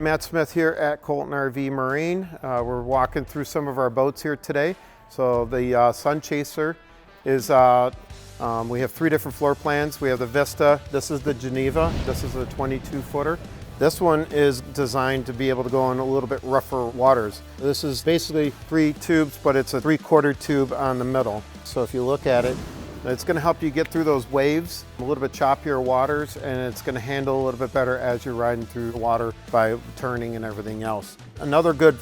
Matt Smith here at Colton RV Marine. We're walking through some of our boats here today. So the Sunchaser is, we have three different floor plans. We have the Vista, this is the Geneva, this is a 22-footer. This one is designed to be able to go in a little bit rougher waters. This is basically 3 tubes, but it's a 3/4 tube on the middle. So if you look at it, it's going to help you get through those waves, a little bit choppier waters, and it's going to handle a little bit better as you're riding through the water by turning and everything else. Another good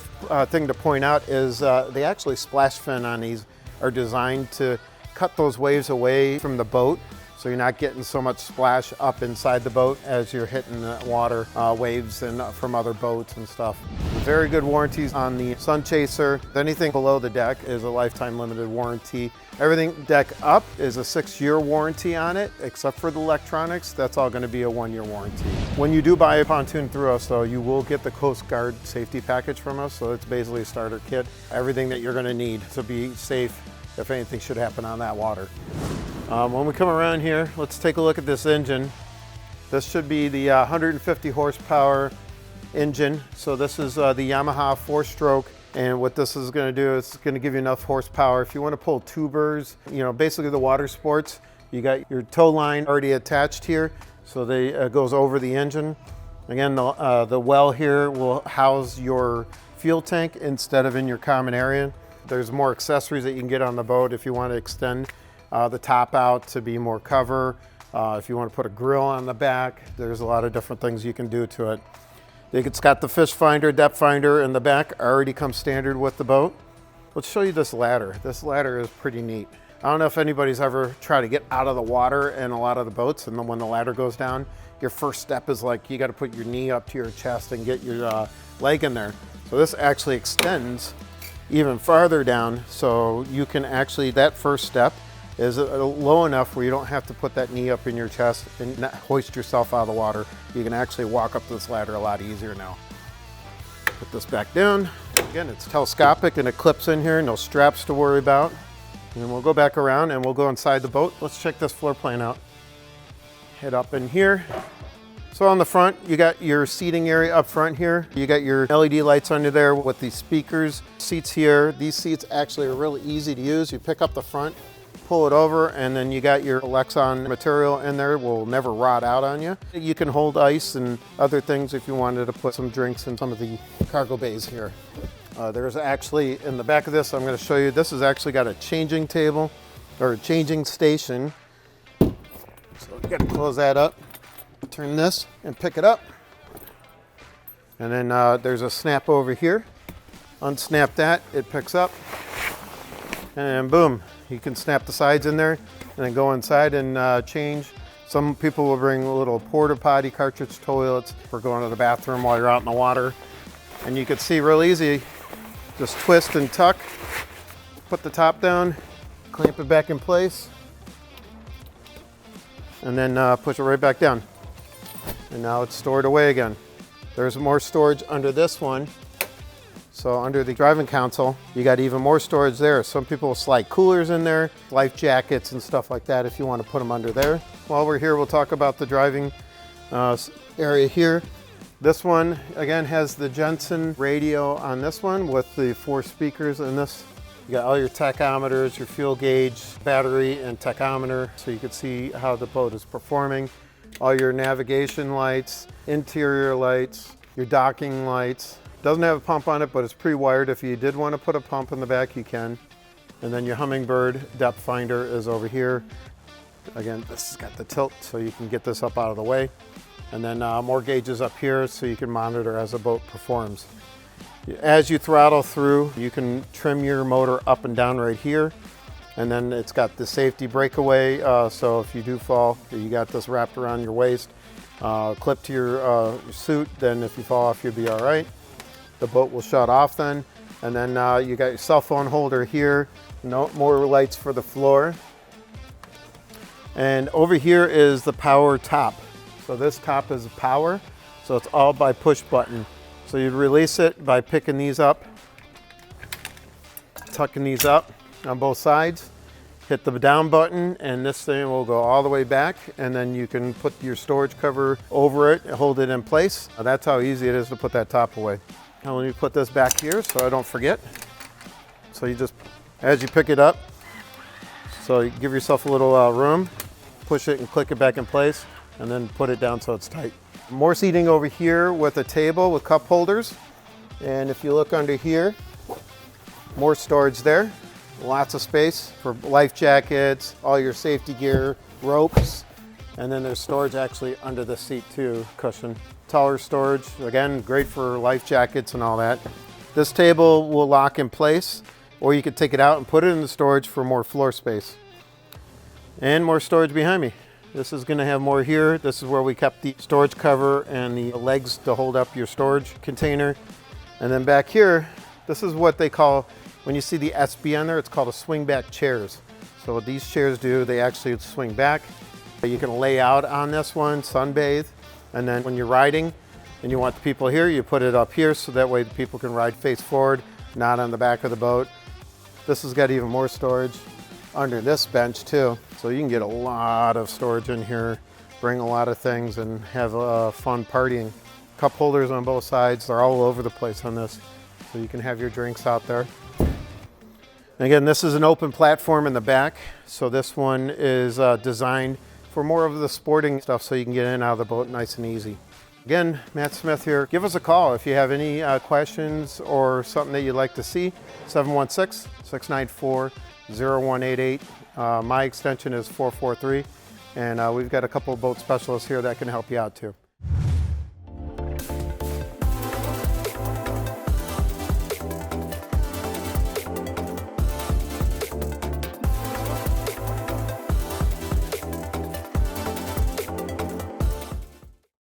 thing to point out is they actually splash fin on these are designed to cut those waves away from the boat, so you're not getting so much splash up inside the boat as you're hitting the water waves and from other boats and stuff. Very good warranties on the Sunchaser. Anything below the deck is a lifetime limited warranty. Everything deck up is a 6-year warranty on it, except for the electronics. That's all going to be a 1-year warranty. When you do buy a pontoon through us, though, you will get the Coast Guard safety package from us. So it's basically a starter kit, everything that you're going to need to be safe if anything should happen on that water. When we come around here, let's take a look at this engine. This should be the 150 horsepower engine. So this is the Yamaha 4-stroke. And what this is going to do is it's going to give you enough horsepower. If you want to pull tubers, you know, basically the water sports, you got your tow line already attached here. So they goes over the engine. Again, the well here will house your fuel tank instead of in your common area. There's more accessories that you can get on the boat if you want to extend the top out to be more cover. If you want to put a grill on the back, there's a lot of different things you can do to it. It's got the fish finder, depth finder in the back, already comes standard with the boat. Let's show you this ladder. This ladder is pretty neat. I don't know if anybody's ever tried to get out of the water in a lot of the boats, and then when the ladder goes down, your first step is like you got to put your knee up to your chest and get your leg in there. So this actually extends even farther down, so you can actually, that first step is low enough where you don't have to put that knee up in your chest and not hoist yourself out of the water. You can actually walk up this ladder a lot easier now. Put this back down. Again, it's telescopic and it clips in here, no straps to worry about. And then we'll go back around and we'll go inside the boat. Let's check this floor plan out. Head up in here. So on the front, you got your seating area up front here. You got your LED lights under there with the speakers. Seats here. These seats actually are really easy to use. You pick up the front, pull it over, and then you got your Lexan material in there. Will never rot out on you. You can hold ice and other things if you wanted to put some drinks in some of the cargo bays here. There's actually, in the back of this, I'm going to show you, this has actually got a changing table, or a changing station. So you got to close that up, turn this, and pick it up. And then there's a snap over here. Unsnap that, it picks up, and boom. You can snap the sides in there and then go inside and change. Some people will bring little porta potty cartridge toilets for going to the bathroom while you're out in the water. And you can see real easy, just twist and tuck, put the top down, clamp it back in place, and then push it right back down. And now it's stored away again. There's more storage under this one. So under the driving console, you got even more storage there. Some people will slide coolers in there, life jackets and stuff like that if you want to put them under there. While we're here, we'll talk about the driving area here. This one, again, has the Jensen radio on this one with the 4 speakers in this. You got all your tachometers, your fuel gauge, battery, and tachometer, so you can see how the boat is performing. All your navigation lights, interior lights, your docking lights. Doesn't have a pump on it, but it's pre-wired. If you did want to put a pump in the back, you can. And then your Hummingbird depth finder is over here. Again, this has got the tilt, so you can get this up out of the way. And then more gauges up here, so you can monitor as the boat performs. As you throttle through, you can trim your motor up and down right here. And then it's got the safety breakaway, so if you do fall, you got this wrapped around your waist, clipped to your suit, then if you fall off, you'll be all right. The boat will shut off then. And then you got your cell phone holder here. No more lights for the floor. And over here is the power top. So this top is power. So it's all by push button. So you'd release it by picking these up, tucking these up on both sides. hit the down button and this thing will go all the way back, and then you can put your storage cover over it and hold it in place. That's how easy it is to put that top away. Now let me put this back here so I don't forget. So you just, as you pick it up, so you give yourself a little room, push it and click it back in place, and then put it down so it's tight. More seating over here with a table with cup holders. And if you look under here, more storage there. Lots of space for life jackets, all your safety gear, ropes, and then there's storage actually under the seat too, cushion. Taller storage, again, great for life jackets and all that. This table will lock in place, or you could take it out and put it in the storage for more floor space. And more storage behind me. This is gonna have more here. This is where we kept the storage cover and the legs to hold up your storage container. And then back here, this is what they call, when you see the SB on there, it's called a swing back chairs. So what these chairs do, they actually swing back. You can lay out on this one, sunbathe, and then when you're riding and you want the people here, you put it up here so that way the people can ride face forward, not on the back of the boat. This has got even more storage under this bench too. So you can get a lot of storage in here, bring a lot of things and have fun partying. Cup holders on both sides, they're all over the place on this. So you can have your drinks out there. Again, this is an open platform in the back. So this one is designed for more of the sporting stuff so you can get in and out of the boat nice and easy. Again, Matt Smith here. Give us a call if you have any questions or something that you'd like to see. 716-694-0188. My extension is 443. And we've got a couple of boat specialists here that can help you out too.